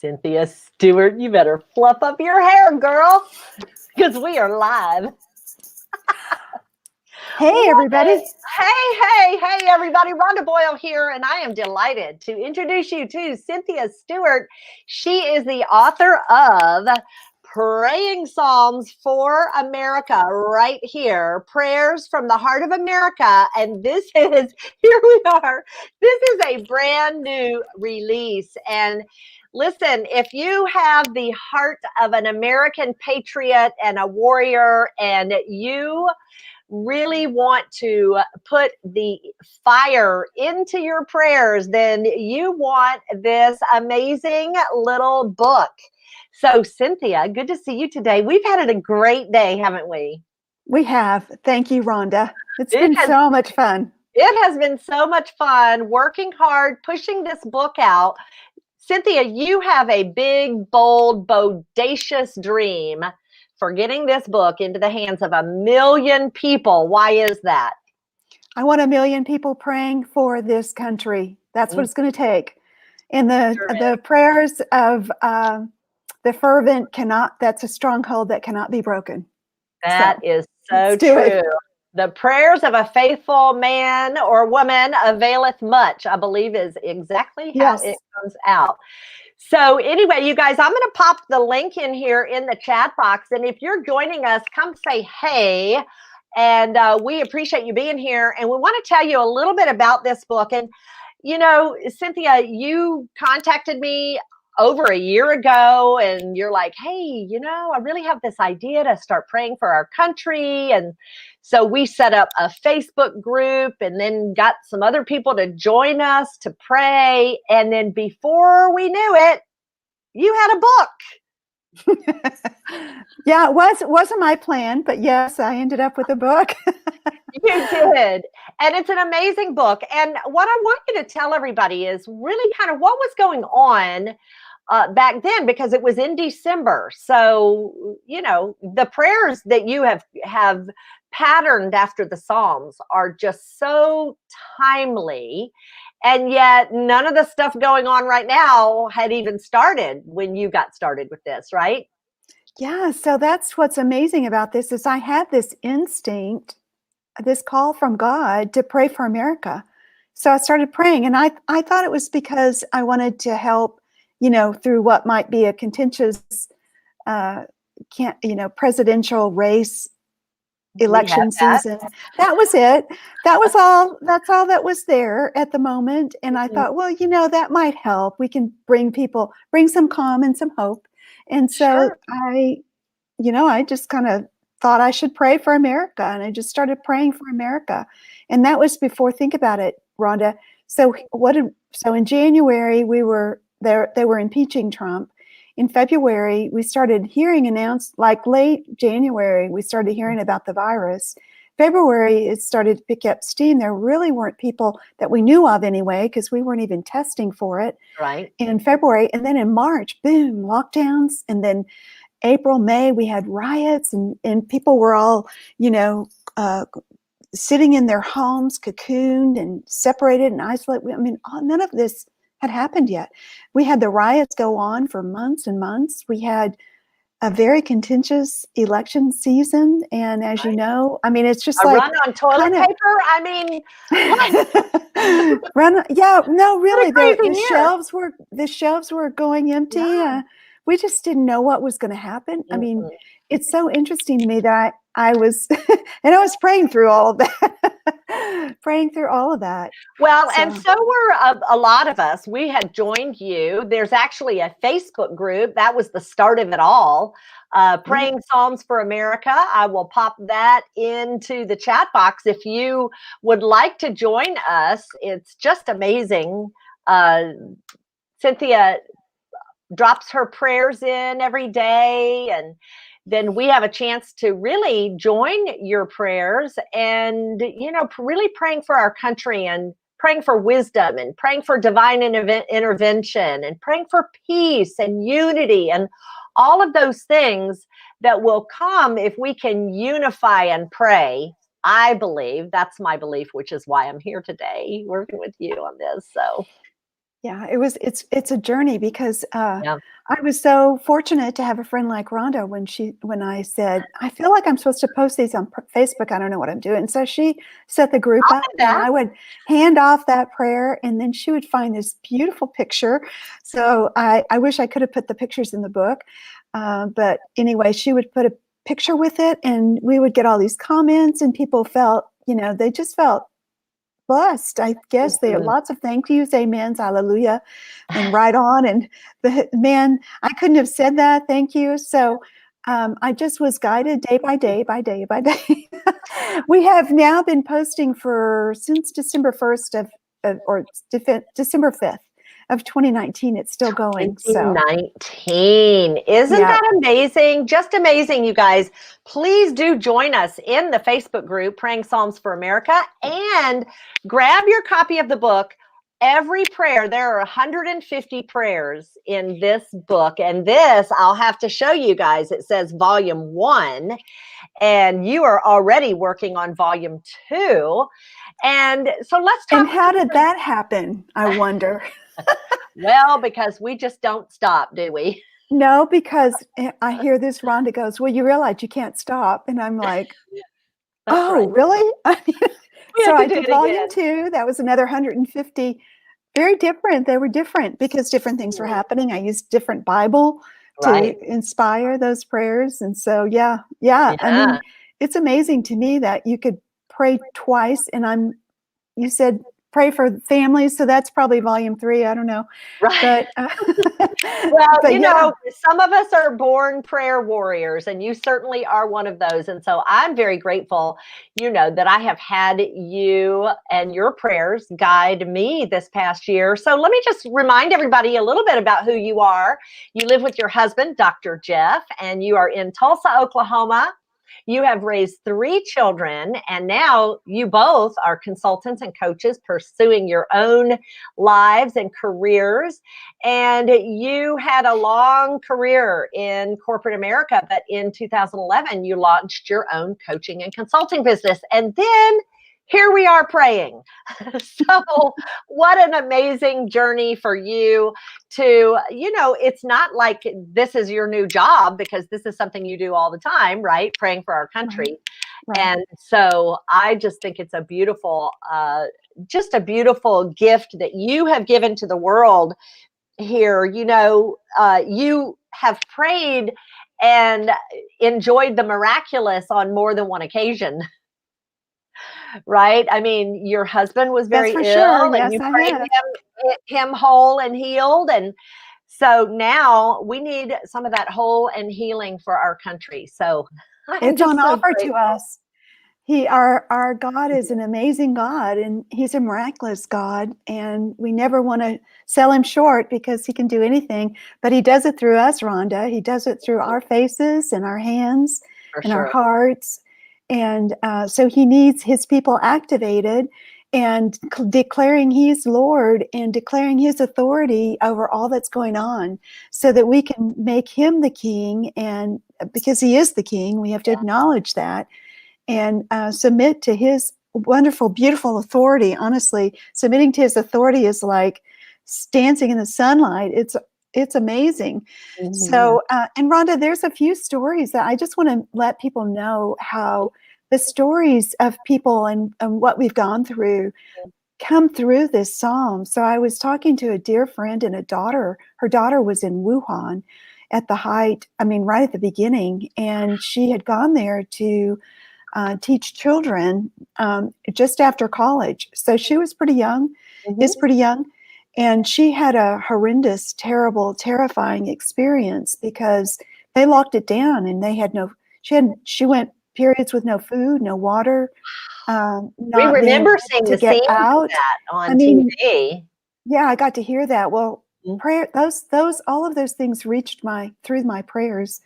Cynthia Stewart, you better fluff up your hair, girl, because we are live. Hey, everybody. Hey, everybody. Rhonda Boyle here, and I am delighted to introduce you to Cynthia Stewart. She is the author of Praying Psalms for America, right here, Prayers from the Heart of America. And this is, here we are, this is a brand new release. And listen, if you have the heart of an American patriot and a warrior, and you really want to put the fire into your prayers, then you want this amazing little book. So, Cynthia, good to see you today. We've had a great day, haven't we? We have. Thank you, Rhonda. It's been so much fun. It has been so much fun working hard, pushing this book out. Cynthia, you have a big, bold, bodacious dream for getting this book into the hands of 1 million people. Why is that? I want 1 million people praying for this country. That's what it's going to take. And the prayers of the fervent that's a stronghold that cannot be broken. That is so true. The prayers of a faithful man or woman availeth much, I believe is exactly how it comes out. So anyway, you guys, I'm going to pop the link in here in the chat box. And if you're joining us, come say hey. And we appreciate you being here. And we want to tell you a little bit about this book. And, you know, Cynthia, you contacted me over a year ago and you're like, hey, you know, I really have this idea to start praying for our country. And so we set up a Facebook group and then got some other people to join us to pray. And then before we knew it, you had a book. Yeah, it wasn't my plan, but yes, I ended up with a book. You did. And it's an amazing book. And what I want you to tell everybody is really kind of what was going on back then, because it was in December. So, you know, the prayers that you have patterned after the Psalms are just so timely. And yet none of the stuff going on right now had even started when you got started with this, right? Yeah, so that's what's amazing about this is I had this instinct, this call from God to pray for America. So I started praying, and I thought it was because I wanted to help, you know, through what might be a contentious, presidential race election season. That was it. That's all that was there at the moment. And I thought, well, you know, that might help. We can bring some calm and some hope. And so I just kind of thought I should pray for America. And I just started praying for America. And that was before, think about it, Rhonda. So in January, they were impeaching Trump. In February, we started hearing announced, like late January, we started hearing about the virus. February, it started to pick up steam. There really weren't people that we knew of anyway, because we weren't even testing for it. Right. In February, and then in March, boom, lockdowns. And then April, May, we had riots, and people were all, sitting in their homes, cocooned and separated and isolated. I mean, none of this had happened yet. We had the riots go on for months and months. We had a very contentious election season, and as you know, I mean, it's just run on toilet paper. I mean, really, the shelves were going empty. Yeah. We just didn't know what was going to happen. I mean, it's so interesting to me that I was, and I was praying through all of that. Well, and so were a lot of us. We had joined you. There's actually a Facebook group. That was the start of it all. Praying Psalms for America. I will pop that into the chat box if you would like to join us. It's just amazing. Cynthia drops her prayers in every day, and then we have a chance to really join your prayers and, you know, really praying for our country and praying for wisdom and praying for divine intervention and praying for peace and unity and all of those things that will come if we can unify and pray. I believe, that's my belief, which is why I'm here today working with you on this. So Yeah, it's a journey because Yeah. I was so fortunate to have a friend like Rhonda when I said, I feel like I'm supposed to post these on Facebook. I don't know what I'm doing. And so she set the group I'll up do and that. I would hand off that prayer and then she would find this beautiful picture. So I wish I could have put the pictures in the book. But anyway, she would put a picture with it and we would get all these comments and people felt, they just felt blessed. I guess there are Mhm. lots of thank yous, amens, hallelujah, and right on. And I couldn't have said that. Thank you. So I just was guided day by day, by day by day. We have now been posting since December 1st or December 5th of 2019. It's still going. So 2019. Isn't yeah. that amazing? Just amazing, you guys. Please do join us in the Facebook group, Praying Psalms for America, and grab your copy of the book. Every prayer, there are 150 prayers in this book. And this, I'll have to show you guys. It says volume 1, and you are already working on volume 2. And so let's talk. And how did that happen? I wonder. Well, because we just don't stop, do we? No, because I hear this, Rhonda goes, well, you realize you can't stop. And I'm like, That's oh, right. really? We So have to I do did it volume again. 2. That was another 150. Very different. They were different because different things were happening. I used different Bible Right. to inspire those prayers. And so, yeah. I Yeah. mean, it's amazing to me that you could pray twice. And you said pray for families. So that's probably volume 3. I don't know. Right. But, Well, but yeah. some of us are born prayer warriors, and you certainly are one of those. And so I'm very grateful, that I have had you and your prayers guide me this past year. So let me just remind everybody a little bit about who you are. You live with your husband, Dr. Jeff, and you are in Tulsa, Oklahoma. You have raised 3 children, and now you both are consultants and coaches pursuing your own lives and careers. And you had a long career in corporate America, but in 2011, you launched your own coaching and consulting business. And then here we are praying. So, what an amazing journey for you to, it's not like this is your new job because this is something you do all the time, right? Praying for our country. Right. And so I just think it's just a beautiful gift that you have given to the world here. You have prayed and enjoyed the miraculous on more than one occasion. Right? I mean, your husband was That's very for sure. ill and Yes, you I prayed have. him whole and healed. And so now we need some of that whole and healing for our country. So I'm It's just on so offer to grateful. us. Our God is an amazing God and he's a miraculous God. And we never want to sell him short because he can do anything, but he does it through us, Rhonda. He does it through our faces and our hands For and our sure. hearts. And so he needs his people activated and declaring he's Lord and declaring his authority over all that's going on so that we can make him the king. And because he is the king, we have to acknowledge that and submit to his wonderful, beautiful authority. Honestly, submitting to his authority is like dancing in the sunlight. It's amazing. Mm-hmm. So, and Rhonda, there's a few stories that I just want to let people know how the stories of people and what we've gone through come through this psalm. So I was talking to a dear friend and her daughter was in Wuhan at the height, right at the beginning, and she had gone there to teach children just after college. So she was pretty young, is pretty young. And she had a horrendous, terrible, terrifying experience because they locked it down and they had she went periods with no food, no water, We not being remember able seeing to the get scenes of out. that I on mean, TV. yeah, I got to hear that. Well, prayer, all of those things reached through my prayers,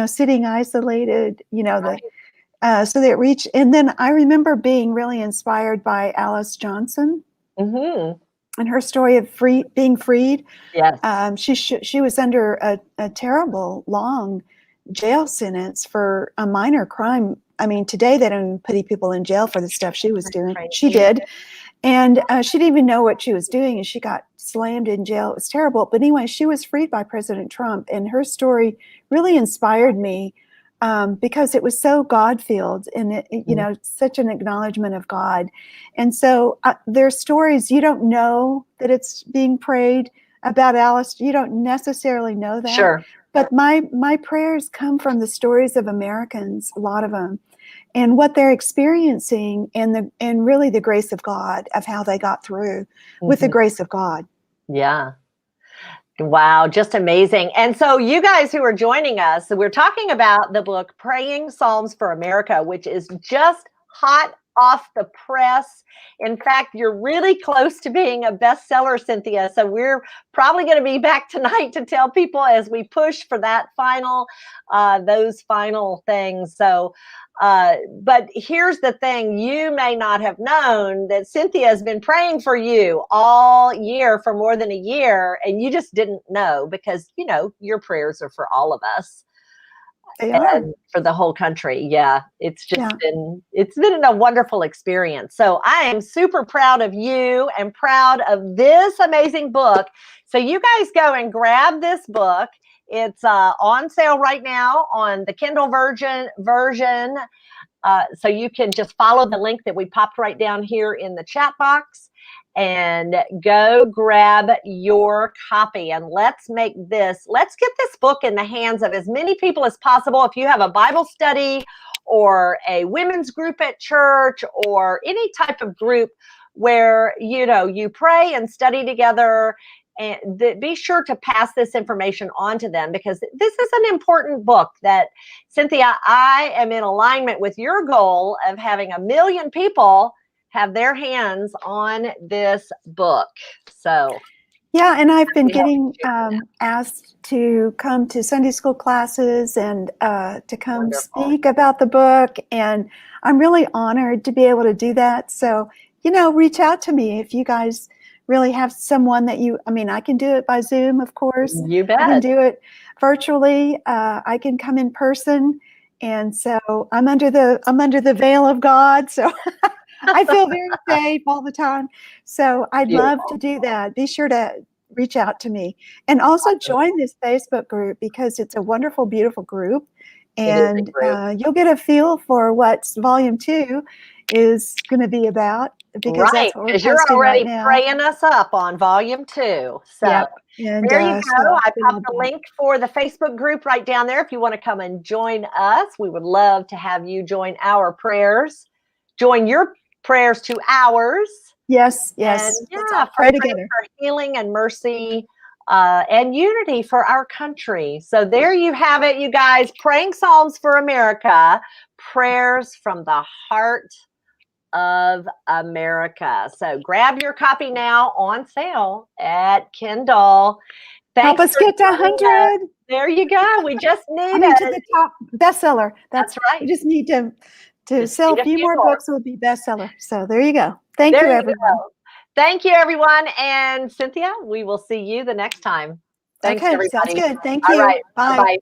sitting isolated, so that reached. And then I remember being really inspired by Alice Johnson and her story of being freed. Yes. She was under a terrible long jail sentence for a minor crime. Today they don't put people in jail for the stuff she was doing. She did. And she didn't even know what she was doing, and she got slammed in jail. It was terrible. But anyway, she was freed by President Trump, and her story really inspired me because it was so God-filled, and such an acknowledgement of God. And so there's stories you don't know that it's being prayed about Alice. You don't necessarily know that. Sure. But my prayers come from the stories of Americans, a lot of them, and what they're experiencing, and really the grace of God, of how they got through with the grace of God. Yeah. Wow, just amazing. And so you guys who are joining us, we're talking about the book Praying Psalms for America, which is just hot off the press. In fact, you're really close to being a bestseller, Cynthia. So we're probably going to be back tonight to tell people as we push for that those final things. So, but here's the thing, you may not have known that Cynthia has been praying for you all year, for more than a year, and you just didn't know because, your prayers are for all of us. They are. For the whole country. Yeah. It's just been a wonderful experience. So I am super proud of you and proud of this amazing book. So you guys go and grab this book. It's on sale right now on the Kindle version. So you can just follow the link that we popped right down here in the chat box and go grab your copy. And let's get this book in the hands of as many people as possible. If you have a Bible study or a women's group at church or any type of group where, you pray and study together, and be sure to pass this information on to them, because this is an important book that, Cynthia, I am in alignment with your goal of having 1 million people have their hands on this book. So yeah, and I've been getting asked to come to Sunday school classes and to come speak about the book, and I'm really honored to be able to do that. So, reach out to me if you guys really have someone that I can do it by Zoom, of course. You bet. I can do it virtually. I can come in person. And so I'm under the veil of God. So I feel very safe all the time. So I'd love to do that. Be sure to reach out to me, and also join this Facebook group, because it's a wonderful, beautiful group. And you'll get a feel for what Volume 2 is going to be about, because that's what we're posting you're already right now. praying us up on Volume 2. So and, there you go. I popped the link for the Facebook group right down there. If you want to come and join us, we would love to have you join our prayers. Join your prayers to ours. Yes. And pray together for healing and mercy and unity for our country. So there you have it, you guys. Praying Psalms for America, prayers from the heart of America. So grab your copy now, on sale at Kindle. Help us get to 100. There you go. We just need to the top bestseller. That's right. We just need to sell a few more books. It would be bestseller. So there you go. Thank you, everyone. Thank you, everyone. And Cynthia, we will see you the next time. Thanks, everybody. Sounds good. Thank you. All right. Bye. Bye.